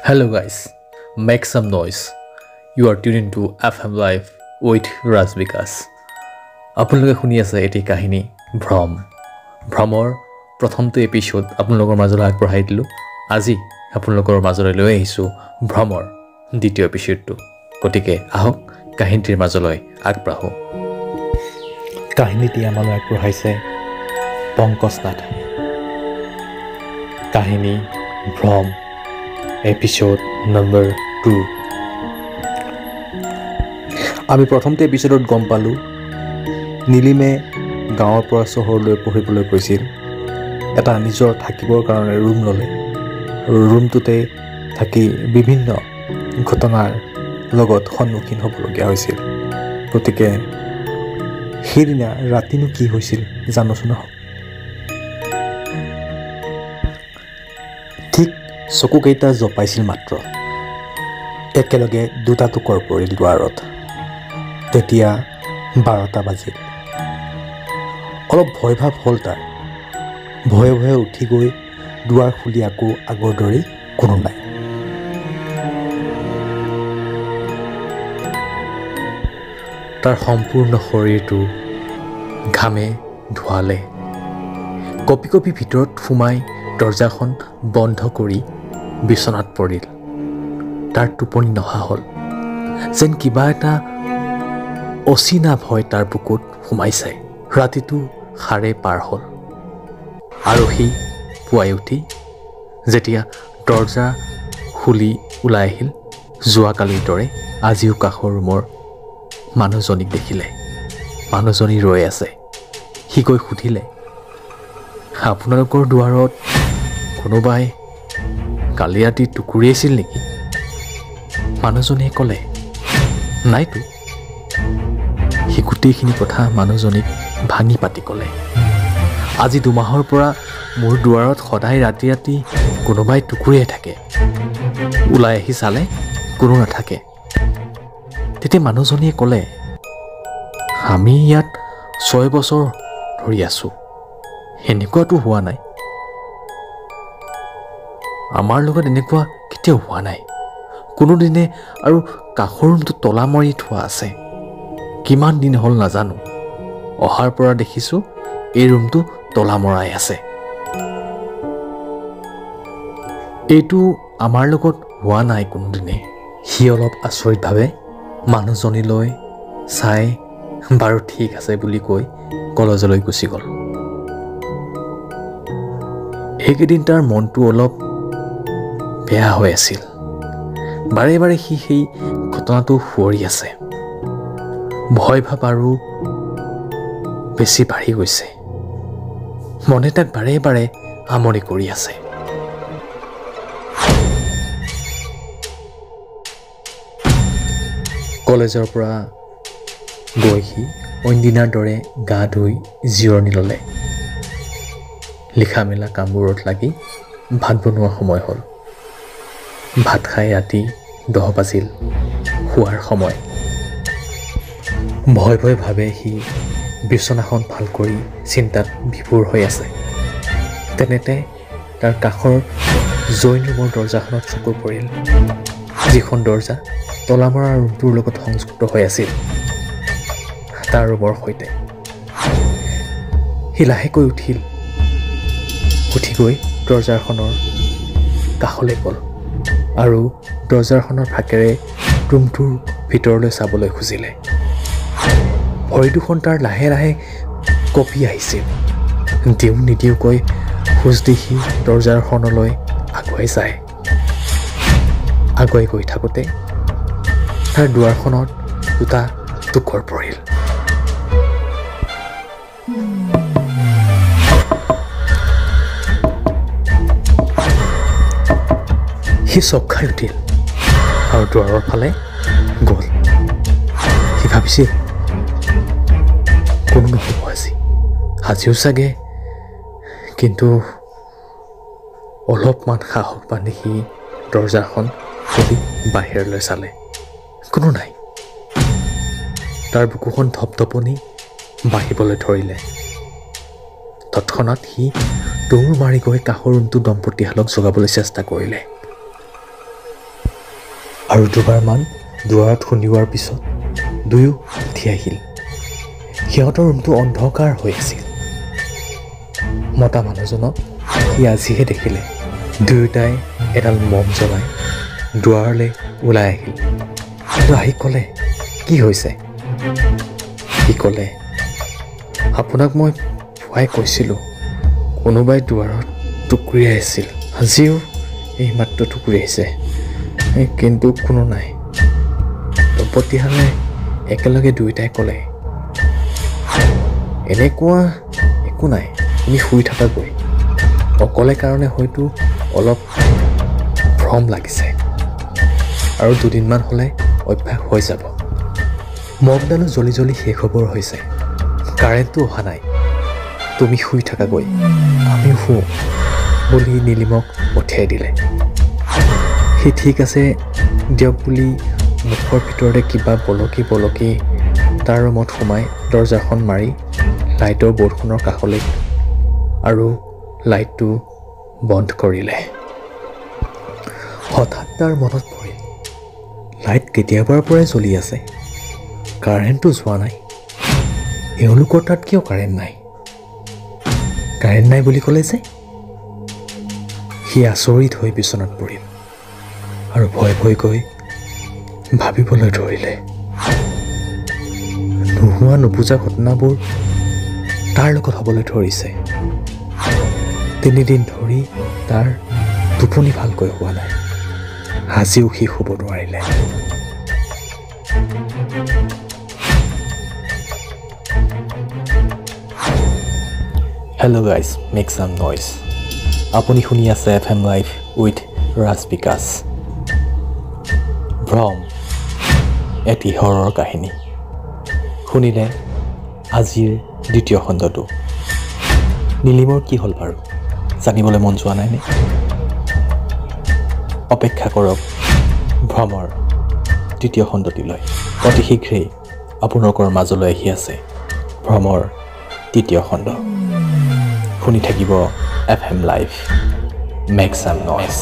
Hello guys, make some noise. You are tuned into FM Live with Raj Vikas. আপোনালোকে শুনি আছে এটি কাহিনী ভ্ৰমৰ প্ৰথমটো এপিসোড আপোনালোকৰ মাজলৈ আগবঢ়াই দিলো। আজি আপোনালোকৰ মাজলৈ লৈ আহিছো ভ্ৰমৰ দ্বিতীয় এপিসোডটো। গতিকে আহক কাহিনীৰ মাজলৈ আগবাঢ়ো। কাহিনীটি আমালৈ আগবঢ়াইছে পংকজ নাথ। কাহিনী ভ্ৰম এপিসোড নম্বৰ 2। আমি প্ৰথমটো এপিসোডত গম পালোঁ নীলিমে গাঁৱৰ পৰা চহৰলৈ পঢ়িবলৈ গৈছিল। এটা নিজৰ থাকিবৰ কাৰণে ৰুম ল'লে আৰু ৰুমটোতে থাকি বিভিন্ন ঘটনাৰ লগত সন্মুখীন হ'বলগীয়া হৈছিল। গতিকে সেইদিনা ৰাতিনো কি হৈছিল জানোচোন। ঠিক চকুকেইটা জপাইছিল মাত্ৰ একেলগে দুটা টোকৰ পৰিল দুৱাৰত। তেতিয়া 12টা বাজিল। অলপ ভয় ভাৱ হ'ল তাৰ। ভয়ে ভয়ে উঠি গৈ দুৱাৰ খুলি আকৌ আগৰ দৰেই কোনো নাই। তাৰ সম্পূৰ্ণ শৰীৰটো ঘামে ধোৱালে। কপি কপি ভিতৰত সোমাই দৰ্জাখন বন্ধ কৰি বিচনাত পৰিল। তাৰ টোপনি নহা হ'ল, যেন কিবা এটা অচিনা ভয় তাৰ বুকুত সোমাইছে। ৰাতিটো সাৰে পাৰ হ'ল আৰু সি পুৱাই উঠি যেতিয়া দৰ্জা খুলি ওলাই আহিল, যোৱাকালিৰ দৰে আজিও কাষৰ ৰুমৰ মানুহজনীক দেখিলে। মানুহজনী ৰৈ আছে। সি গৈ সুধিলে, আপোনালোকৰ দুৱাৰত কোনোবাই কালি ৰাতি টুকুৰিয়াইছিল নেকি? মানুহজনীয়ে ক'লে, নাইতো। সি গোটেইখিনি কথা মানুহজনীক ভাঙি পাতি ক'লে, আজি 2 মাহৰ পৰা মোৰ দুৱাৰত সদায় ৰাতি ৰাতি কোনোবাই টুকুৰিয়াই থাকে। ওলাই আহি চালে কোনো নাথাকে। তেতিয়া মানুহজনীয়ে ক'লে, আমি ইয়াত 6 বছৰ ধৰি আছোঁ, এনেকুৱাতো হোৱা নাই। আমাৰ লগত এনেকুৱা কেতিয়াও হোৱা নাই কোনোদিনে। আৰু কাষৰ ৰুমটো তলা মাৰি থোৱা আছে। কিমান দিন হ'ল নাজানো, অহাৰ পৰা দেখিছোঁ এই ৰুমটো তলা মৰাই আছে। এইটো আমাৰ লগত হোৱা নাই কোনোদিনে। সি অলপ আচৰিতভাৱে মানুহজনীলৈ চাই বাৰু ঠিক আছে বুলি কৈ কলেজলৈ গুচি গ'ল। এইকেইদিন তাৰ মনটো অলপ বেয়া হৈ আছিল। বাৰে বাৰে সি সেই ঘটনাটো সোঁৱৰি আছে। ভয় ভাৱ আৰু বেছি বাঢ়ি গৈছে। মনে তাক বাৰে বাৰে আমনি কৰি আছে। কলেজৰ পৰা গৈ সি অইনদিনাৰ দৰে গা ধুই জিৰণি ল'লে। লিখা মেলা কামবোৰত লাগি ভাত বনোৱা সময় হ'ল। ভাত খাই ৰাতি 10 বাজিল, শোৱাৰ সময়। ভয় ভয় ভাবে সি বিচনাখন ভাল কৰি চিন্তাত বিভোৰ হৈ আছে। তেনেতে তাৰ কাষৰ জৈন ৰুমৰ দৰ্জাখনত চকু পৰিল, যিখন দৰ্জা তলা মৰা ৰুমটোৰ লগত সংযুক্ত হৈ আছিল তাৰ ৰুমৰ সৈতে। সি লাহেকৈ উঠি গৈ দৰ্জাখনৰ কাষলৈ গ'ল আৰু দৰ্জাখনৰ ফাকেৰে ৰুমটোৰ ভিতৰলৈ চাবলৈ খুজিলে। ভৰি দুখন তাৰ লাহে লাহে কঁপি আহিছিল। দিওঁ নিদিওঁকৈ খোজ দি সি দৰ্জাখনলৈ আগুৱাই যায়। আগুৱাই গৈ থাকোঁতে তাৰ দুৱাৰখনত দুটা টোকৰ পৰিল। সি চক খাই উঠিল আৰু দুৱাৰৰ ফালে গ'ল। সি ভাবিছিল কোনো নহ'ব আজিও চাগে। কিন্তু অলপমান সাহস বান্ধি সি দৰ্জাখন খুলি বাহিৰলৈ চালে। কোনো নাই। তাৰ বুকুখন ধপধপনি বাঢ়িবলৈ ধৰিলে। তৎক্ষণাত সি দৌৰ মাৰি গৈ কাষৰ ৰুমটো দম্পতীহালক জগাবলৈ চেষ্টা কৰিলে। আৰু দুবাৰমান দুৱাৰত খুন্দিওৱাৰ পিছত দুয়ো উঠি আহিল। সিহঁতৰ ৰুমটো অন্ধকাৰ হৈ আছিল। মতা মানুহজনক সি আজিহে দেখিলে। দুয়োটাই এডাল মম জ্বলাই দুৱাৰলৈ ওলাই আহিল আৰু আহি ক'লে, কি হৈছে? সি ক'লে, আপোনাক মই পুৱাই কৈছিলোঁ কোনোবাই দুৱাৰত টুকুৰিয়াই আছিল। আজিও এইমাত্ৰ টুকুৰিয়াইছে, কিন্তু কোনো নাই। দম্পতীহালে একেলগে দুয়োটাই ক'লে, এনেকুৱা একো নাই, তুমি শুই থাকাগৈ। অকলে কাৰণে হয়তো অলপ ভ্ৰম লাগিছে আৰু দুদিনমান হ'লে অভ্যাস হৈ যাব। মমডালো জ্বলি জ্বলি শেষ হ'বৰ হৈছে। কাৰেণ্টটো অহা নাই, তুমি শুই থাকাগৈ, আমিও শুওঁ বুলি নীলিমক পঠিয়াই দিলে। সি ঠিক আছে দিয়ক বুলি মুখৰ ভিতৰতে কিবা বলকি তাৰ ৰুমত সোমাই দৰজাখন মাৰি লাইটৰ বৰ্ডখনৰ কাষলৈ আৰু লাইটটো বন্ধ কৰিলে। হঠাৎ তাৰ মনত পৰিল, লাইট কেতিয়াবাৰ পৰাই জ্বলি আছে, কাৰেণ্টটো যোৱা নাই। এওঁলোকৰ তাত কিয় কাৰেণ্ট নাই? কাৰেণ্ট নাই বুলি ক'লে যে? সি আচৰিত হৈ বিচনাত পৰিল আৰু ভয় ভাবিবলৈ ধৰিলে। নোহোৱা নুবুজা ঘটনাবোৰ তাৰ লগত হ'বলৈ ধৰিছে। 3 দিন ধৰি তাৰ টোপনি ভালকৈ হোৱা নাই। আজিও সি শুব নোৱাৰিলে। Hello' guys, make some noise. আপুনি শুনি আছে FM লাইভ উইথ ৰাজ বিকাশ। ভ্ৰম এটি হৰৰ কাহিনী শুনিলে আজিৰ দ্বিতীয় খণ্ডটো। নীলিমৰ কি হ'ল বাৰু জানিবলৈ মন যোৱা নাইনে? অপেক্ষা কৰক ভ্ৰমৰ তৃতীয় খণ্ডটিলৈ। অতি শীঘ্ৰেই আপোনালোকৰ মাজলৈ আহি আছে ভ্ৰমৰ তৃতীয় খণ্ড। শুনি থাকিব FM live, make some noise.